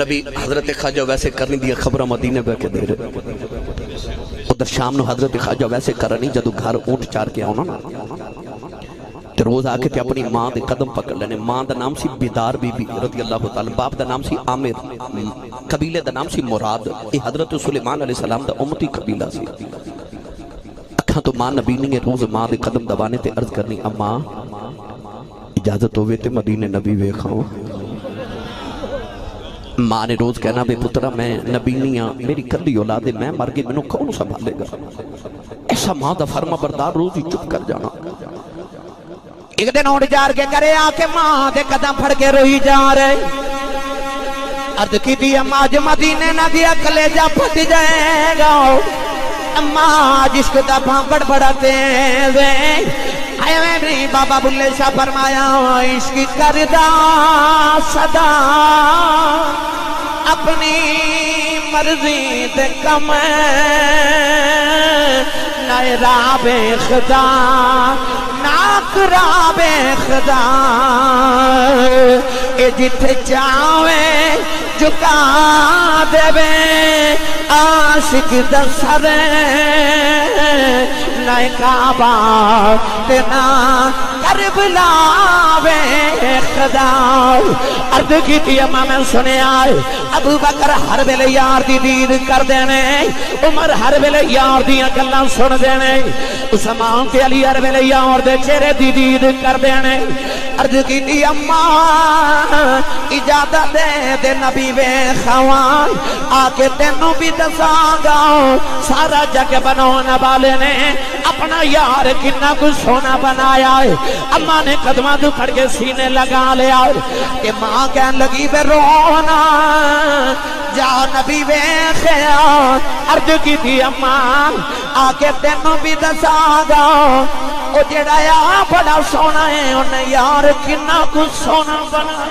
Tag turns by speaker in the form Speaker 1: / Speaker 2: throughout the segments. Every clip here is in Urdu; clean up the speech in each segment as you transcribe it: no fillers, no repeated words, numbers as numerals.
Speaker 1: نبی حضرت خواجہ ویسے کرنی دیا خبرہ مدینے بے کے دے رہے ادھر شام نو حضرت خواجہ ویسے کرنی جدو گھر اونٹ چار کے آنا نا تے روز آکے تے اپنی ماں دے قدم پکڑ لینے ماں دا نام سی بیدار بی بی رضی اللہ تعالی باپ دا نام سی عامر قبیلے دا نام سی مراد یہ حضرت سلیمان علیہ السلام دا امتی قبیلہ سی اکھاں تو ماں نبی نہیں ہے روز ماں دے قدم دبانے تے عرض کرنی اماں اجازت ہوئے تے مدینے نبی وے کھاؤں ماں نے روز کہنا بے پترہ میں نبی نہیں ہاں میری کلی اولاد ہے میں مر گئی منو کون سنبھالے گا ایسا ماں دا فرما بردار روز ہی چپ کر جانا
Speaker 2: ایک دن اونٹ جار کے کرے آکے ماں دے قدم پھڑ کے روئی جا رہے عرض کی دی اماں جو مدینے نہ دیا کلیجہ پھٹ جائے گا اماں جس کو دفعہ بڑھ بڑھاتے ہیں آئے میں بابا بلے شاہ فرمایا اس کی کردہ صدا اپنی مرضی دے کم نائے راب خدا ناک راب خدا اے جتھے چاہوے جھکا دے بے عاشق دا سر نائے کعبہ تینا کربلا بے خدا عرض کی تھی اماں میں سنے آئے ابو بکر ہر بلے یار دی دید کر دینے عمر ہر بلے یار دی اکلہ سن دینے عثمان تے علی ہر بلے یار دے چہرے دی دید کر دینے عرض کی تھی اماں اجازت دے نبی وے خوان آکے تینوں بھی دساگا سارا جگ بنانا والے نے اپنا یار کتنا کچھ سونا بنایا ہے اماں نے قدمہ دو پھڑ کے سینے لگا لیا کہ ماں کہن لگی بے رونا جا نبی وے خیال عرض کی تھی اماں آکے تینوں بھی دساگا او جڑا یا بڑا سونا ہے انہیں یار کتنا کچھ سونا بنایا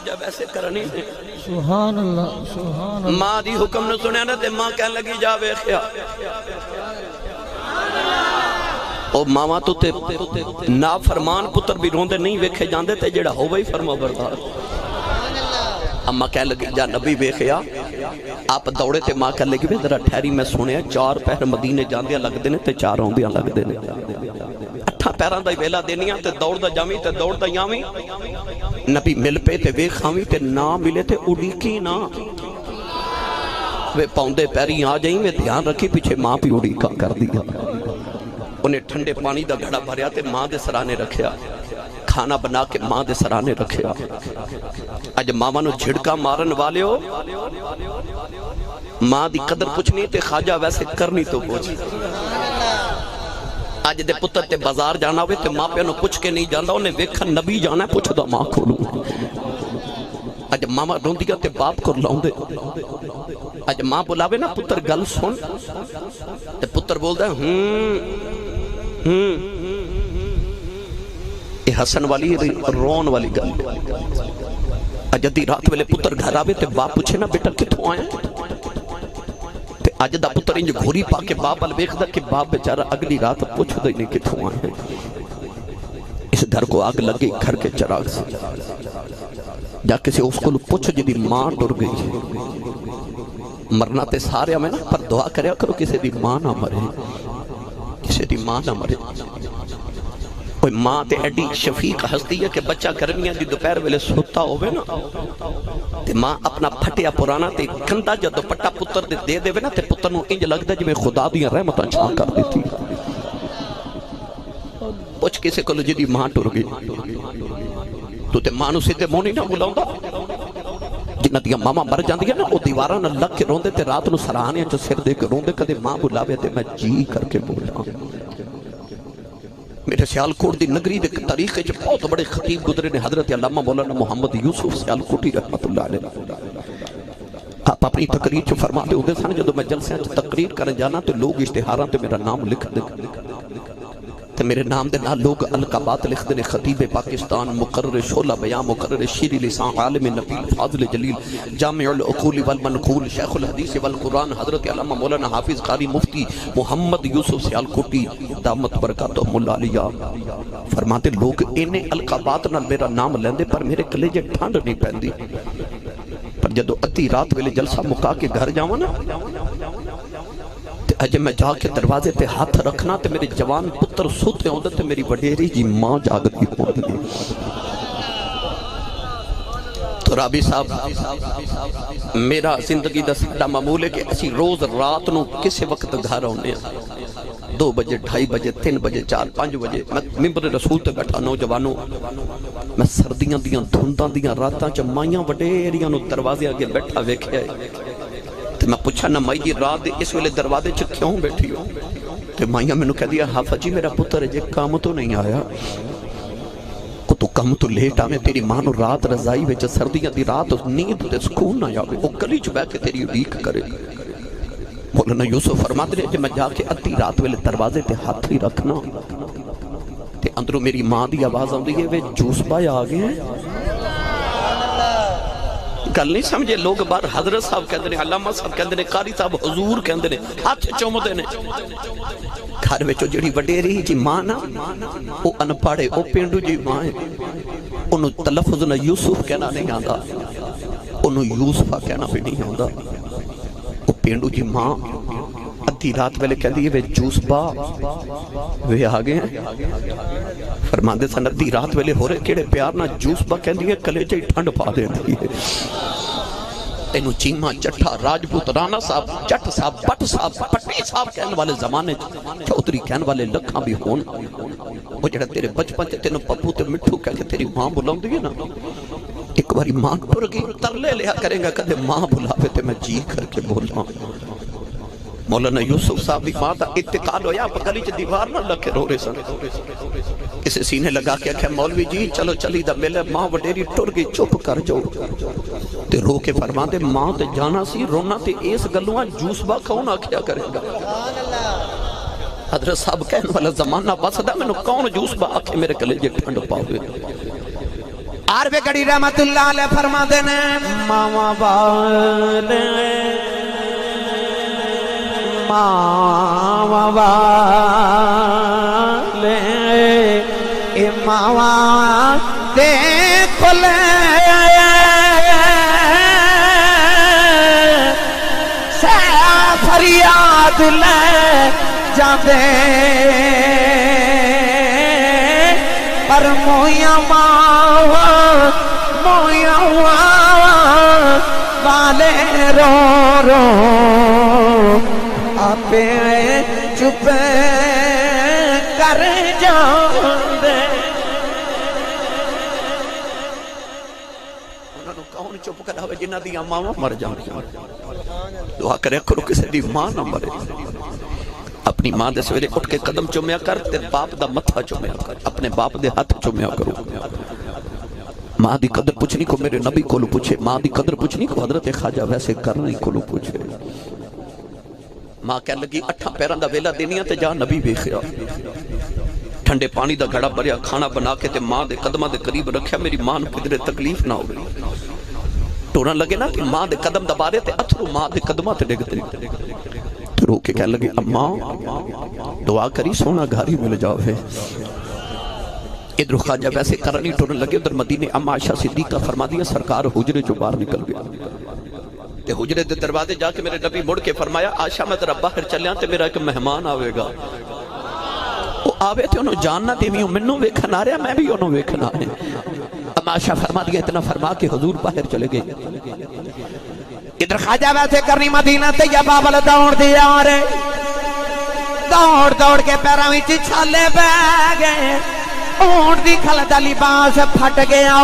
Speaker 1: جب ایسے کرنی ہے
Speaker 3: سبحان اللہ سبحان اللہ
Speaker 1: ماں دی حکم نہ سنیا نا تے ماں کہنے لگی جا ویکھیا او ماما تو تے نافرمان پتر بھی روندے نہیں ویکھے جاندے تے جڑا ہو وہی فرما بردار اماں کہنے لگی جا نبی ویکھیا آپ دوڑے تے ماں کہنے لگی ذرا ٹھہری میں سنیا 4 پہر مدینے جاندیاں لگ دینے تے 4 آوندیاں لگ دینے 8 پیراں دا ویلا دینیاں تے دوڑ دا جاویں تے دوڑ دا یاویں نبی مل پہ تے ویکھاویں تے نہ ملے تے اڑیکی نہ وہ پاؤندے پیری آ جائیں میں دھیان رکھی پیچھے ماں بھی اڑیکا کر دیا انہیں ٹھنڈے پانی دا گھڑا بھریا تے ماں دے سرانے رکھیا کھانا بنا کے ماں دے سرانے رکھیا اج ماما نو جھڑکا مارن والے ہو ماں دی قدر کچھ نہیں تے خواجہ ویسے کرنی تو کچھ آج دے پتر تے بازار جانا ہوئے تے ماں پہ انہوں پوچھ کے نہیں جانا انہیں ویکھا نبی جانا ہے پوچھ دا ماں کھولوں آج ماما روندیا تے باپ کو لاؤں دے آج ماں بلاوے نا پتر گل سن تے پتر بول دے یہ حسن والی رون والی گل آج دی رات ویلے پتر گھر آوے تے باپ پوچھے نا بیٹا کتوں آئے آج دا پتر انج گھوری پا کے باپ الویخ دا کہ باپ بیچارہ اگلی رات پوچھ دے نہیں کتوں آئے ہیں اس گھر کو آگ لگ گئی گھر کے چراغ سے جا کسی اس کو پوچھ جدی ماں ڈر گئی مرنا تے سارے ہمیں نا پر دعا کریا کرو کسی دی ماں نہ مرے کسی دی ماں نہ مرے کوئی ماں تے ایڈی شفیق ہستی ہے کہ بچہ گرمیاں دی دوپہر ویلے سوتا ہوئے نا تے ماں اپنا پھٹیا پرانا تے کندہ جا دوپٹا پتر دے دے نا تے پتر نو انج لگ دا جی میں خدا دیاں رحمتاں چھان کر دیتی پوچھ کسے کلو جی دی ماں ٹر گئی تو تے ماں نو سیدھے مونی نہ بلاؤں دا جنہ دیا ماما مر جاندی ہے نا وہ دیواراں نہ لگ کے روندے تے رات نو سرانے چا سر دے کے روندے کدے ماں بلاوے تے میں جی کر کے بولا میرے سیالکوٹ دی نگری دے طریقے جو بہت بڑے خطیب گزرے نے حضرت علامہ مولانا محمد یوسف سیالکوٹی رحمت اللہ علیہ آپ اپنی تقریر جو فرماتے ہوتے سن جدو میں جلسے تقریر کرنے جانا تو لوگ اشتہاراں تے میرا نام لکھ دے تے میرے نام دے نال لوگ القابات لکھتے ہیں، خطیب پاکستان، مقرر شعلہ بیان، مقرر شیر لسان، عالم نبیل، فاضل جلیل، جامع العقول والمنقول، شیخ الحدیث والقرآن، حضرت علامہ مولانا حافظ قاری مفتی محمد یوسف سیالکوٹی دامت برکاتہم اللہ علیہ فرماتے لوگ انہیں القابات نال میرا نام لیندے پر میرے کلیجے ٹھنڈ نہیں پہندی، پر جدو ادھی رات ویلے جلسہ مکا کے گھر جاؤں نا اجے میں جا کے دروازے تے ہاتھ رکھنا تے میرے جوان پتر سوتے ہوندے تے میری وڈیری جی ماں جاگتی ہوندی۔ تو رابی صاحب میرا زندگی دا ساڈا معمول ہے کہ اسی روز رات نو کسے وقت گھر آنے 2 بجے 2:30 بجے 3 بجے 4 5 بجے میں ممبر رسول تے بیٹھا نوجوانوں، میں سردیاں دیاں دھنداں دیاں راتاں چ مائیاں وڈیریاں نو دروازے اگے بیٹھا ویکھیا ہے تے میں پوچھا نہ مائی جی رات اس ویلے دروازے چ کیوں بیٹھی ہو؟ تے مائیاں میں نو کہہ دیا حافظ جی میرا پتر جے کام تو نہیں آیا، کو تو کم تو لیٹ آویں، تیری ماں نو رات رضائی وچ سردیاں دی رات نیند تے سکون نہ آوے، او گلی چ بیٹھ کے تیری اڈیک کرے۔ مولانا یوسف فرماتے ہیں جب میں جا کے ادھی رات ویلے دروازے تے ہاتھ ہی رکھنا تے اندروں میری ماں دی آواز آندی ہے وے جوس بھائی آ گئے ہیں۔ گل نہیں سمجھے لوگ بار حضرت صاحب کہندے نے، علامہ صاحب کہندے نے، قاری صاحب حضور کہندے نے، ہاتھ چومدے نے۔ گھر وچ جڑی وڈیری جی ماں نا او ان پڑھے او پینڈو جی ماں ہے، انہوں تلفظ نہ یوسف کہنا نہیں آندا، انہوں یوسفہ کہنا بھی نہیں آندا۔ او پینڈو جی ماں ادھی رات ویلے کہندی ہے وے جوس با وے آگے ہیں، فرماندے سن ادھی رات ویلے ہو رہے کیڑے پیار نہ جوس با کہندی ہے کلیجے ٹھنڈ پا دیندی ہے۔ تینو چیمہ چٹھا راجپوت رانا صاحب چٹ صاحب بٹ صاحب پٹی صاحب کہنے والے زمانے چودری کہنے والے لکھاں بھی ہون، وہ جڑا تیرے بچپن تے تینو پپو تے مٹھو کہہ کے تیری ماں بلاؤں دی ہے نا، ایک باری ماں پر گئی ترلے لیا کریں گا کدے ماں بلاوے تے میں جی کر کے بولا۔ مولانا یوسف صاحب بھی ماں دا اتقال ہویا آپ گلی چ دیوار نہ لکھے رو رہے سن، اسے سینے لگا کے کہا مولوی جی چلو چلی دا ملے، ماں وڈیری ٹر گئی چپ کر جو تے رو کے فرما دے ماں تے جانا سی رونا تے اس گلوان جوس با کون آکھیا کرے گا؟ حضرت صاحب کہنے والا زمانہ بسدا میں نو کون جوس با آکھے میرے کلیجے ٹھنڈ پاوے۔
Speaker 2: عرب گڑی رحمت اللہ علیہ فرما دینے ماما والے ماما والے اے ماما دیکھ لے سے فریاد لے جاندے پر مویا مویا والے رو رو آپے چپ کر جاندے۔ انہوں نے کون چپ کرا ہوئے جنہ دی ماں مر جاندے، دعا کرے کرو کسی دی ماں نہ مرے۔ اپنی ماں دے سویرے اٹھ کے قدم چومیا کر تے باپ دا متھا چومیا کر، اپنے باپ دے ہاتھ چومیا کرو۔ ماں دی قدر پوچھنی کو میرے نبی کو پوچھے، ماں دی قدر پوچھنی کو حضرت خواجہ ویسے کرنی کو پوچھے۔ ماں کہنے لگی 8 پیران دا ویلا دینیا تے جا نبی ویکھیا، ٹھنڈے پانی دا گھڑا بھریا کھانا بنا کے تے ماں دے قدماں دے قریب رکھیا، میری ماں نو کدھر تکلیف نہ ہوئے۔ ٹورن لگے نا کہ ماں دے قدم دبا رہے تے اتھرو ماں دے قدماں تے ڈگ تے رو کے کہنے لگے اماں دعا کری سونا گھاری مل جاوے۔ ادھر خواجہ ویسے کرنی ٹورن لگے، ادھر مدینے اما عائشہ صدیقہ فرما دیا سرکار حجرے جو باہر نکل گیا تے حجرے دے دروازے جا کے میرے نبی مڑ کے فرمایا عائشہ میں ذرا باہر چلیاں تے میرا ایک مہمان آوے گا، وہ آوے تے انہوں جاننا دیویوں منوں ویکھن آ رہا میں بھی انہوں ویکھن آ رہا۔ اما عائشہ فرما دیا اتنا فرما کے حضور باہر چلے گئے۔ ادھر خواجہ ویسے کرنی مدینہ طیبہ والا دوڑ دیا رہے، دوڑ دوڑ کے پیروں وچ چھالے پے گئے، اونٹ دی کھلدا لباس پھٹ گیا،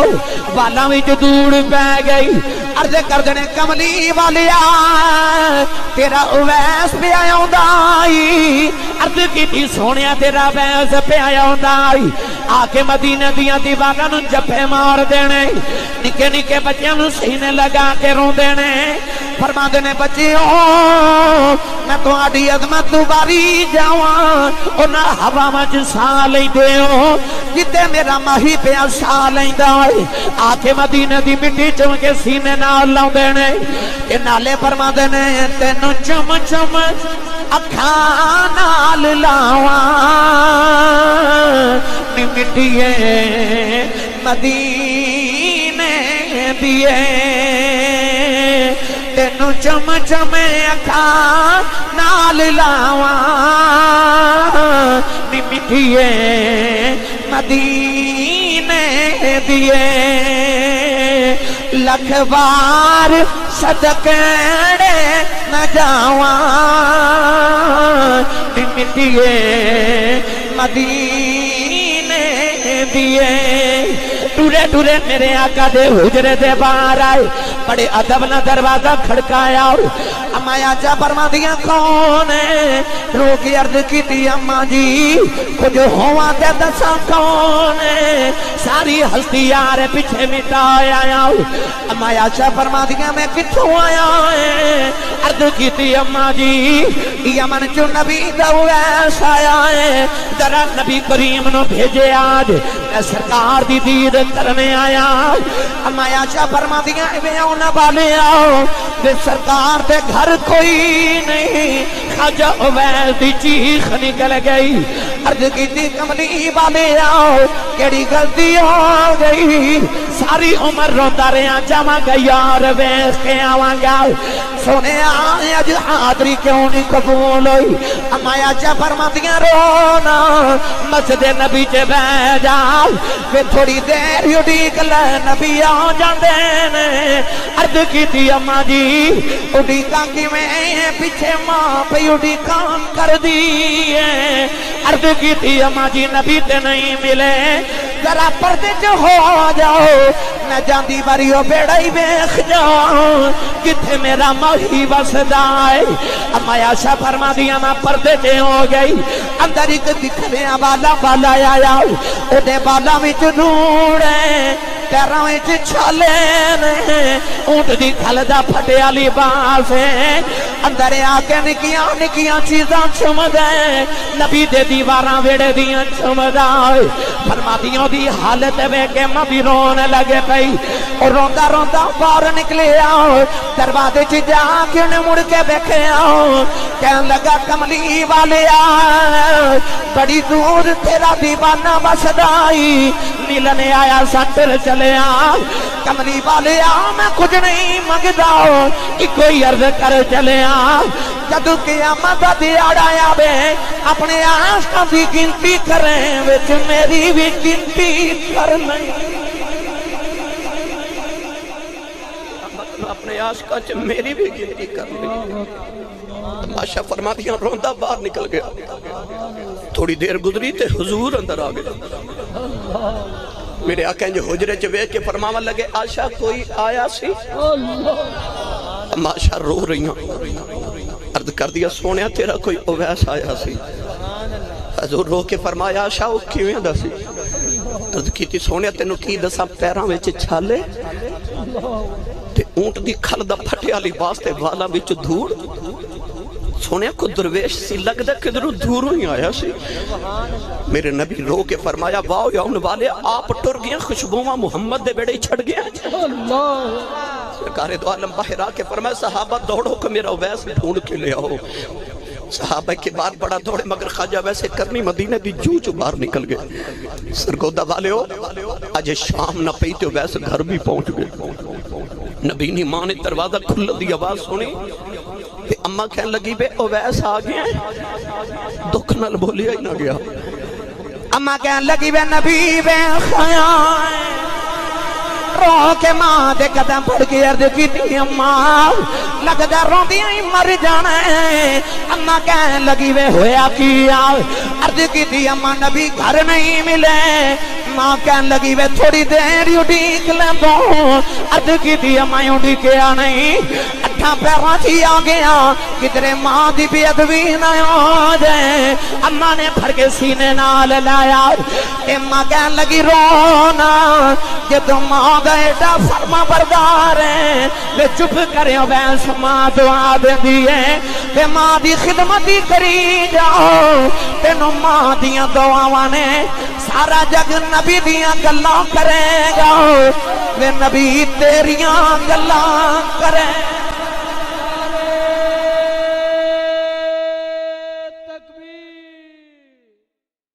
Speaker 2: والاں وچ دھوڑ پے گئی۔ عرض کر دینے کملی والیا تیرا اویس پہ آیا ہوندائی، عرض کی سونیا تیرا اویس پہ آیا ہوندائی، آکے مدینہ دیاں دیواراں نوں جپے مار دینے، نکے نکے بچیاں نوں سینے لگا کے رون دینے، فرماندے نے بچیو میں تہاڈی عظمت تو باری جاواں انہاں ہوا وچ ساہ لیندے ہو جتے میرا ماہی پیا ساہ لیندا ہے آ کے مدینے دی مٹی چم کے سینے نال لاوندے نے تے نالے فرماندے نے تینوں چم چم اکھاں نال لاواں نی مٹیے مدینے دیے تینوں چم چم اکھاں نال لاواں نی مٹیے مدینے دیے لکھ بار صدقے نہ جاواں نی مٹیے مدینے دیے ٹورے ٹورے میرے آقا دے حجرے دے باہر آئے بڑے ادب نہ دروازہ کھڑکایا اما آجا فرما دیا کون ہے رو کی عرض کی تھی اما جی کچھ ہوا تے دسا کون ہے ساری ہستی آرے پیچھے مٹایا اما آجا فرما دیا میں کتھوں آیا ہے عرض کی تھی اما جی یمن چو نبی دویس آیا ہے ذرا نبی کریم نو بھیجے آج میں سرکار دی دید کرنے آیا اما آجا فرما دیا میں آنا والے آؤ کہ سرکار دے گھر کوئی نہیں خواجہ عویس دی چیخ نکل گئی عرض کی تھی کملی والے آؤ کیڑی غلطی ہو گئی ساری عمر روتا رہا جمع گئی اور ویس کے آوانگا سونے آئے اج حاضری کیوں نہیں قبول ہوئی اما آجا فرما دیا رونا مسجد نبی چے بہ جاؤ کہ تھوڑی دیر اڈیک لے نبی آ جاندے نے عرض کی تھی اما جی اڈیکاں کی میں پیچھے ماں پہ اڈیکاں کر دیئے عرض کی تھی اما جی نبی تے نہیں ملے ذرا پردے جو ہو جاؤ میں جاندی باریو بیڑائی بیخ جاؤ کتھے میرا ماہی وسدائے اما آشا فرما دیا میں پردے جو ہو گئی اندر ایک دکھنے بالا بالا آیا او دے بالا وچ نوڑے پیراں وچ چھالے نے اونٹ دی کھل دا پھٹیا لباس ہے اندر آ کے نکیاں نکیاں چیزاں چم دے نبی دے دیواراں ویڑے دیاں چم دے فرما دیوں دی حالت وے کے ماں بھی رونے لگے پئی اور روندا روندا باہر نکلے آؤ دروازے چ جا کے انہیں مڑ کے بیٹھے آؤ کہنے لگا کملی والے آ بڑی دور تیرا دیوانہ بسدائی ملنے آیا ساتر چلے آ کملی والے آ میں کچھ نہیں مانگدا ایک کوئی عرض کر چلے آ جدو قیامت دا دیہڑا آیا بے اپنے عاشقاں دی گنتی کریں وچ میری بھی گنتی کرنا
Speaker 1: اپنے عاشقاں چ میری بھی گنتی کرنی تماشا فرما دیا روندا باہر نکل گیا تھوڑی دیر گزری تے حضور اندر آ گئے میرے آقا جو حجرے چ ویکھ کے فرماون لگے آشا کوئی آیا سی تماشا رو رہی عرض کر دیا سونیا تیرا کوئی اویس آیا سی حضور رو کے فرمایا آشا وہ کیویں دا سی عرض کی تھی سونیا تینوں کی دسا پیراں وچ چھالے تے اونٹ دی کھل دا پھٹیا لباس تے والا وچ دھوڑ سونے کو درویش سی لگدا کدھروں دوروں ہی آیا سی میرے نبی رو کے فرمایا واو یا ان والے آپ ٹر گئے خوشبوواں محمد دے بیڑے چھڑ گئے سرکار دو عالم باہر آ کے فرمایا صحابہ دوڑو کہ میرا ویس ڈھونڈ کے لے آؤ صحابہ کے بعد بڑا دوڑے مگر خواجہ ویسے کرنی مدینہ دی جو باہر نکل گئے سرگودہ والے ہو آج شام نہ پیتے ویسے گھر بھی پہنچ گئے نبی نی ماں نے دروازہ کھل دی آواز سنی اماں کہنے لگی بے اویس آ گیا دکھ نال بولیا ہی نہ گیا
Speaker 2: اماں کہنے لگی بے نبی بے خیال رو کے ماں دے قدم پڑھ کے عرض کی تھی اماں لگدا روندیاں ہی مر جانا ہے اماں کہنے لگی وے ہویا کیا عرض کی تھی اماں نبی گھر نہیں ملے ماں کہنے لگی وے تھوڑی دیر اڈیک لے دو عرض کی تھی اماں اڈیکیا نہیں یہاں پیروں تھی آ گیا کدھر ماں دی بے ادبی نہ ہو جائے اماں نے پھڑ کے سینے نال لایا اماں کہن لگی رونا جدو ماں دا ایڈا فرما بردار ہے لے چپ کرے ویس ماں دعا دے دیئے تے ماں دی خدمتی کری جاؤ تینو ماں دیاں دعاواں نے سارا جگ نبی دیاں گلاں کرے گا وے نبی تیریاں گلاں کرے